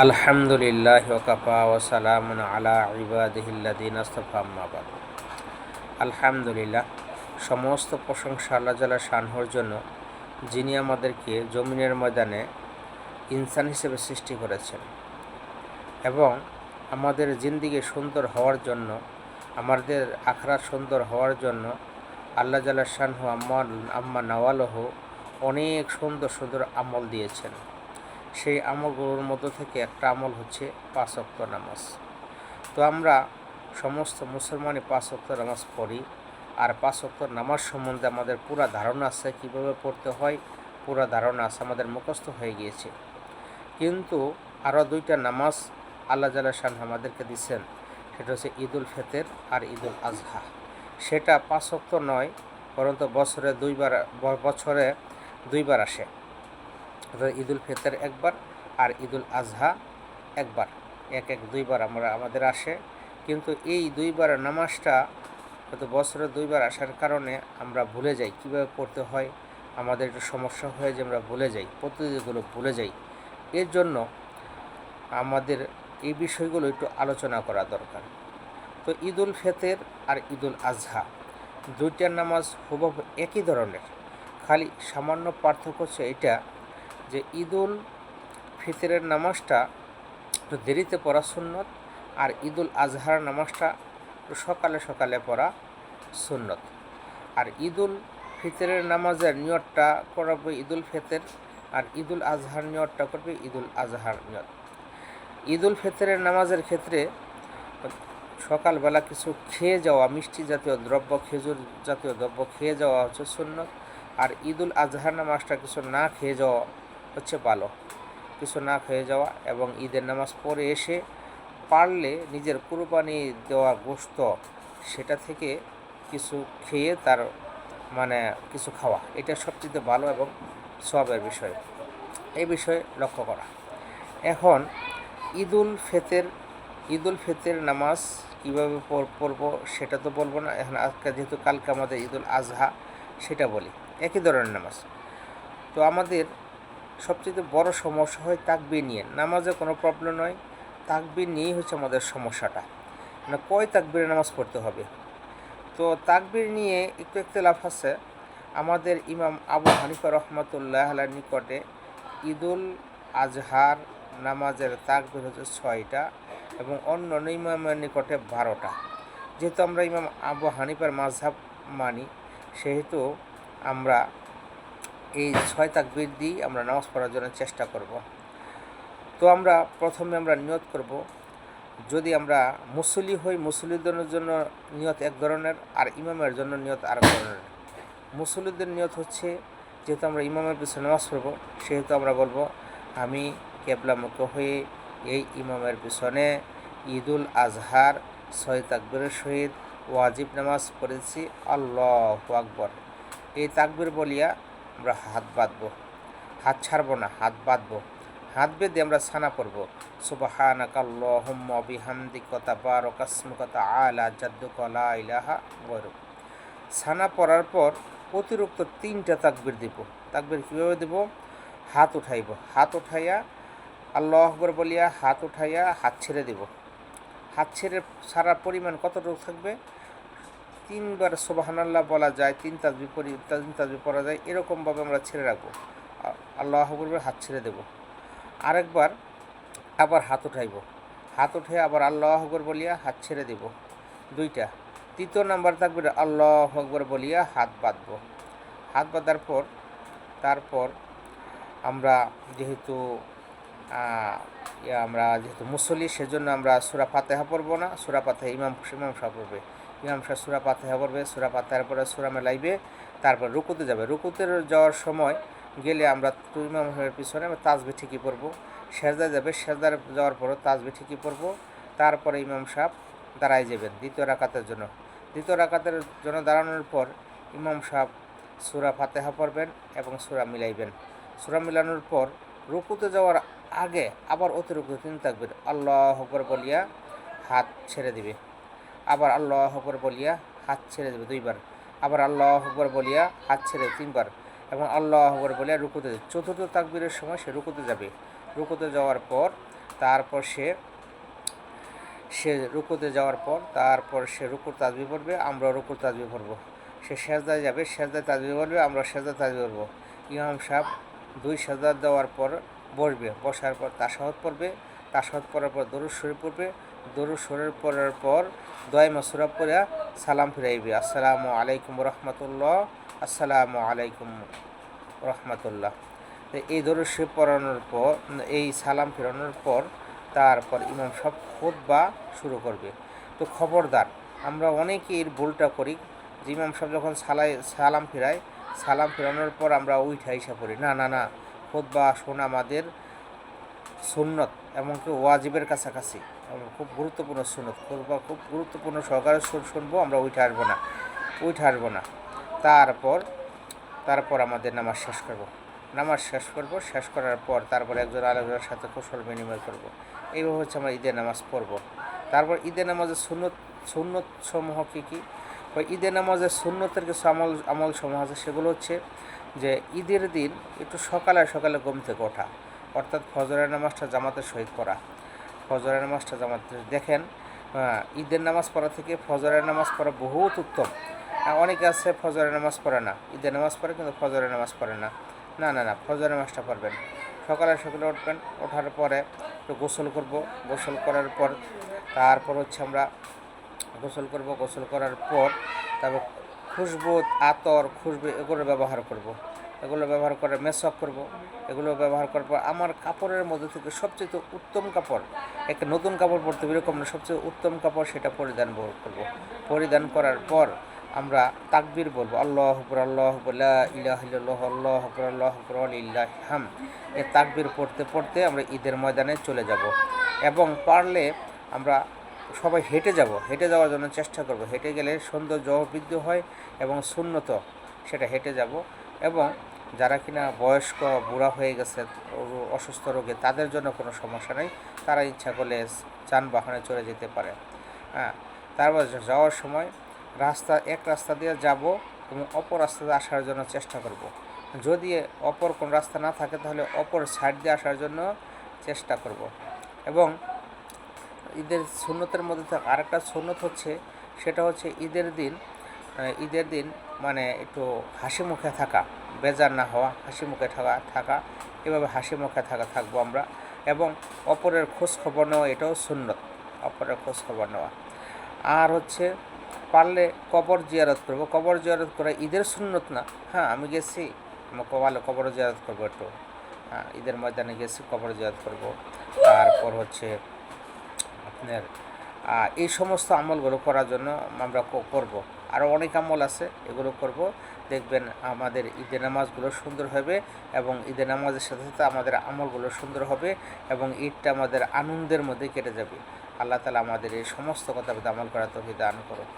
আলহামদুলিল্লাহি ওয়াকাফা ওয়া সালামুন আলা ইবাদিহিল্লাযিনা ইসতাফা আম্মা বাদ। আলহামদুলিল্লাহ, সমস্ত প্রশংসা আল্লাহ জাল্লা শানহুর জন্য, যিনি আমাদেরকে জমিনের ময়দানে ইনসান হিসেবে সৃষ্টি করেছেন এবং আমাদের জিন্দিগি সুন্দর হওয়ার জন্য, আমাদের আখরাত সুন্দর হওয়ার জন্য আল্লাহ জাল্লা শানহু আম্মা নাওয়ালহু অনেক সুন্দর সুন্দর আমল দিয়েছেন। সেই আমলগুলোর মধ্য থেকে একটা আমল হচ্ছে 5 ওয়াক্ত নামাজ। তো আমরা সমস্ত মুসলমানই 5 ওয়াক্ত নামাজ পড়ি, আর 5 ওয়াক্ত নামাজ সম্বন্ধে আমাদের পুরা ধারণা আছে, কীভাবে পড়তে হয় পুরা ধারণা আছে, আমাদের মুখস্থ হয়ে গিয়েছে। কিন্তু আরও 2টা নামাজ আল্লাহ জাল্লা শানহু আমাদেরকে দিচ্ছেন, সেটা হচ্ছে ঈদুল ফিতর আর ঈদুল আজহা। সেটা 5 ওয়াক্ত নয়, বরঞ্চ বছরে 2বার আসে। ঈদুল ফিতর একবার আর ঈদুল আজহা একবার, এক 2বার আমাদের আসে। কিন্তু এই 2বার নামাজটা হয়তো বছরে 2বার আসার কারণে আমরা ভুলে যাই কীভাবে পড়তে হয়, আমাদের একটু সমস্যা হয়ে যে আমরা ভুলে যাই, পদ্ধতিগুলো ভুলে যাই। এর জন্য আমাদের এই বিষয়গুলো একটু আলোচনা করা দরকার। তো ঈদুল ফিতর আর ঈদুল আজহা 2টার নামাজ হুবহু একই ধরনের, খালি সামান্য পার্থক্য হচ্ছে এটা যে ঈদুল ফিতরের নামাজটা একটু দেরিতে পড়া সুন্নত, আর ঈদুল আজহার নামাজটা একটু সকালে সকালে পড়া সুন্নত। আর ঈদুল ফিতরের নামাজের নিয়তটা করবে ঈদুল ফিতর, আর ঈদুল আজহার নিয়তটা করবে ঈদুল আজহার নিয়ত। ঈদুল ফিতরের নামাজের ক্ষেত্রে সকালবেলা কিছু খেয়ে যাওয়া, মিষ্টি জাতীয় দ্রব্য, খেজুর জাতীয় দ্রব্য খেয়ে যাওয়া হচ্ছে সুন্নত। আর ঈদুল আজহার নামাজটা কিছু না খেয়ে যাওয়া হচ্ছে ভালো, কিছু না খেয়ে যাওয়া এবং ঈদের নামাজ পড়ে এসে পারলে নিজের কুরবানি দেওয়া গোশত সেটা থেকে কিছু খেয়ে তার কিছু খাওয়া, এটা সবচেয়ে ভালো এবং সওয়াবের বিষয়। এই বিষয়ে লক্ষ্য করা। এখন ঈদুল ফিতর নামাজ কীভাবে পড়ব সেটা তো বলবো না এখন, আজকে যেহেতু কালকে আমাদের ঈদুল আজহা, সেটা বলি। একই ধরনের নামাজ। তো আমাদের সবচেয়ে বড় সমস্যা হয় তাকবীর নিয়ে। নামাজে কোনো প্রবলেম নয়, তাকবীর নিয়েই হচ্ছে আমাদের সমস্যাটা, কয় তাকবীরে নামাজ পড়তে হবে। তো তাকবীর নিয়ে একটু ইখতিলাফ আছে। আমাদের ইমাম আবু হানিফা রহমাতুল্লাহ আলাইহির নিকটে ঈদুল আজহার নামাজের তাকবীর হচ্ছে 6টা এবং অন্য ইমামের নিকটে 12টা। যেহেতু আমরা ইমাম আবু হানিফার মাযহাব মানি, সেহেতু আমরা এই 6 তাকবীর দিয়ে আমরা নামাজ পড়ার জন্য চেষ্টা করব। তো আমরা প্রথমে নিয়ত করব। যদি আমরা মুসল্লি হই, মুসল্লিদের জন্য নিয়ত এক ধরনের, আর ইমামের জন্য নিয়ত আরেক ধরনের। মুসল্লিদের নিয়ত হচ্ছে, যেহেতু আমরা ইমামের পিছনে নামাজ পড়ব, সেহেতু আমরা বলবো, আমি কিবলামুখ হয়ে এই ইমামের পিছনে ঈদুল আজহার 6 তাকবীরের সহিত ওয়াজিব নামাজ পড়েছি, আল্লাহু আকবার। এই তাকবীর বলিয়া আমরা হাত বাঁধবো, হাত ছাড়বো না, হাত বাঁধবো। হাত বেঁধে আমরা সানা পড়ব, সুবহানাকা আল্লাহুম্মা বিহামদিকা তাবারাকা ইসমুকা তাআলা জাদ্দুকা লা ইলাহা গায়রুক। সানা পড়ার পর অতিরিক্ত 3টা তাকবীর দিব। তাকবীর কীভাবে দেব? হাত উঠাইব, হাত উঠাইয়া আল্লাহু আকবার বলিয়া হাত উঠাইয়া হাত ছেড়ে দেব। হাত ছেড়ে ছাড়ার পরিমাণ কতটুকু থাকবে? 3বার সুবহানাল্লাহ বলা যায়, 3 তাসবিহ পড়া যায়, এরকমভাবে আমরা ছেড়ে রাখবো। আল্লাহু আকবার হাত ছেড়ে দেব। আরেকবার আবার হাত উঠাইব, হাত উঠে আবার আল্লাহু আকবার বলিয়া হাত ছেড়ে দেব, 2টা। 3য় নাম্বার তাকবীর আল্লাহু আকবার বলিয়া হাত বাঁধব। হাত বাঁধার পর তারপর আমরা যেহেতু মুসল্লি, সেজন্য আমরা সূরা ফাতিহা পড়ব না। সূরা ফাতিহা ইমাম সাহেব পড়বে, ইমাম সাহেব সূরা ফাতিহা পড়বে। সূরা ফাতিহার পরে সূরা মেলাইবে, তারপর রুকুতে যাবে। রুকুতে যাওয়ার সময় গেলে আমরা ইমাম সাহেবের পিছনে তাসবিহ ঠিকই পড়ব। সেজদায় যাবে, সেজদায় যাওয়ার পরও তাসবিহ ঠিকই পড়ব। তারপরে ইমাম সাহেব দাঁড়ায় যাবেন দ্বিতীয় রাকাতের জন্য। দ্বিতীয় রাকাতের জন্য দাঁড়ানোর পর ইমাম সাহেব সূরা ফাতিহা পড়বেন এবং সূরা মিলাইবেন। সূরা মিলানোর পর রুকুতে যাওয়ার আগে আবার অতিরিক্ত 3 তাকবীর আল্লাহু আকবার বলিয়া হাত ছেড়ে দিবে, আবার আল্লাহু আকবার বলিয়া হাত ছেড়ে দেবে 2বার, আবার আল্লাহু আকবার বলিয়া হাত ছেড়ে 3বার এবং আল্লাহু আকবার বলিয়া রুকুতে যাবে। চতুর্থ তাকবীরের সময় সে রুকুতে যাবে। রুকুতে যাওয়ার পর তারপর সে রুকুতে যাওয়ার পর তারপর সে রুকুর তাসবিহ পড়বে, আমরা রুকুর তাসবিহ পড়ব। সে সেজদায় যাবে, সেজদায় তাসবিহ পড়বে, আমরা সেজদায় তাসবিহ পড়ব। ইমাম সাহেব 2 সেজদা দেওয়ার পর বসবে, বসার পর তাশাহুদ পড়বে, তাশাহুদ পড়ার পর দরুদ শরীফ পড়বে, দরুদ শরীফ পড়ার পর দোয়া মাসুরা পড়ে সালাম ফিরাইবে, আসসালামু আলাইকুম রহমতুল্লাহ, আসসালামু আলাইকুম রহমতুল্লাহ। এই দরুদ শরীফ পড়ানোর পর, এই সালাম ফেরানোর পর তারপর ইমাম সাহেব খুতবা শুরু করবে। তো খবরদার, আমরা অনেকেই এর ভুলটা করি যে ইমাম সাহেব যখন সালাম ফেরায়, সালাম ফেরানোর পর আমরা উঠা ইসা পড়ি। না না না, খুতবা শোনা আমাদের সুন্নত, এমনকি ওয়াজিবের কাছাকাছি, খুব গুরুত্বপূর্ণ সুন্নত। খুতবা খুব গুরুত্বপূর্ণ সহকারে শুনবো, আমরা উঠে আসবো না। তারপর আমাদের নামাজ শেষ করব। শেষ করার পর তারপর একজন আরেকজনের সাথে কুশল বিনিময় করব। এইভাবে হচ্ছে আমরা ঈদের নামাজ পড়ব। তারপর ঈদের নামাজের সুন্নত সমূহ কী? ওই ঈদের নামাজের সুন্নতের কিছু আমল সমূহ আছে। সেগুলো হচ্ছে যে ঈদের দিন একটু সকালে ঘুম থেকে ওঠা, অর্থাৎ ফজরের নামাজটা জামাতের সহিত পড়া। ফজরের নামাজটা দেখেন, ঈদের নামাজ পড়া থেকে ফজরের নামাজ পড়া বহুত উত্তম। অনেকে আছে ফজরের নামাজ পড়ে না, ঈদের নামাজ পড়ে কিন্তু ফজরের নামাজ পড়ে না। না না না, ফজরের নামাজটা পড়বেন। সকালে উঠবেন, ওঠার পরে একটু গোসল করব। গোসল করার পর তারপর হচ্ছে আমরা গোসল করার পর তারপর খুশবু, আতর, এগুলো ব্যবহার করে মেসওয়াক করব। এগুলো ব্যবহার করার পর আমার কাপড়ের মধ্যে থেকে সবচেয়ে উত্তম কাপড়, একটা নতুন কাপড় পরতে এরকম না, সবচেয়ে উত্তম কাপড় সেটা পরিধান করব। পরিধান করার পর আমরা তাকবীর বলবো, আল্লাহু আকবার, আল্লাহু আকবার, লা ইলাহা ইল্লাল্লাহ, আল্লাহু আকবার, আল্লাহু আকবার, ওয়ালিল্লাহিল হামদ। এই তাকবীর পড়তে আমরা ঈদের ময়দানে চলে যাব। এবং পারলে আমরা সবাই হেঁটে যাওয়ার জন্য চেষ্টা করব। হেঁটে গেলে সৌন্দর্য বৃদ্ধি হয় এবং সুন্নত সেটা হেঁটে যাব। এবং যারা কিনা বয়স্ক বুড়া হয়ে গেছে, অসুস্থ রোগে, তাদের জন্য কোনো সমস্যা নেই, তারা ইচ্ছা করলে যানবাহনে চলে যেতে পারে। তারপর যাওয়ার সময় এক রাস্তা দিয়ে যাব এবং অপর রাস্তা দিয়ে আসার জন্য চেষ্টা করব। যদি অপর কোন রাস্তা না থাকে তাহলে অপর সাইড দিয়ে আসার জন্য চেষ্টা করব। এবং ঈদের সুন্নতের মধ্যে আরেকটা সুন্নত হচ্ছে, সেটা হচ্ছে ঈদের দিন মানে একটু হাসি মুখে থাকা, বেজার না হওয়া, হাসি মুখে থাকা, এভাবে হাসি মুখে থাকবো আমরা। এবং অপরের খোঁজ খবর নেওয়া, এটাও সুন্নত, অপরের খোঁজ খবর নেওয়া। আর হচ্ছে পারলে কবর জিয়ারত করবো। কবর জিয়ারত করা ঈদের সুন্নত না, আমি গেছি, আমার কবর জিয়ারত করবো একটু, ঈদের ময়দানে গেছি, কবর জিয়ারত করবো। তারপর হচ্ছে আপনার এই সমস্ত আমলগুলো করার জন্য আমরা করব। আরও অনেক আমল আছে, এগুলো করব। দেখবেন আমাদের ঈদের নামাজগুলো সুন্দর হবে এবং ঈদের নামাজের সাথে সাথে আমাদের আমলগুলো সুন্দর হবে এবং ঈদটা আমাদের আনন্দের মধ্যে কেটে যাবে। আল্লাহ তাআলা আমাদের এই সমস্ত কথা আমল করার তৌফিক দান করুন।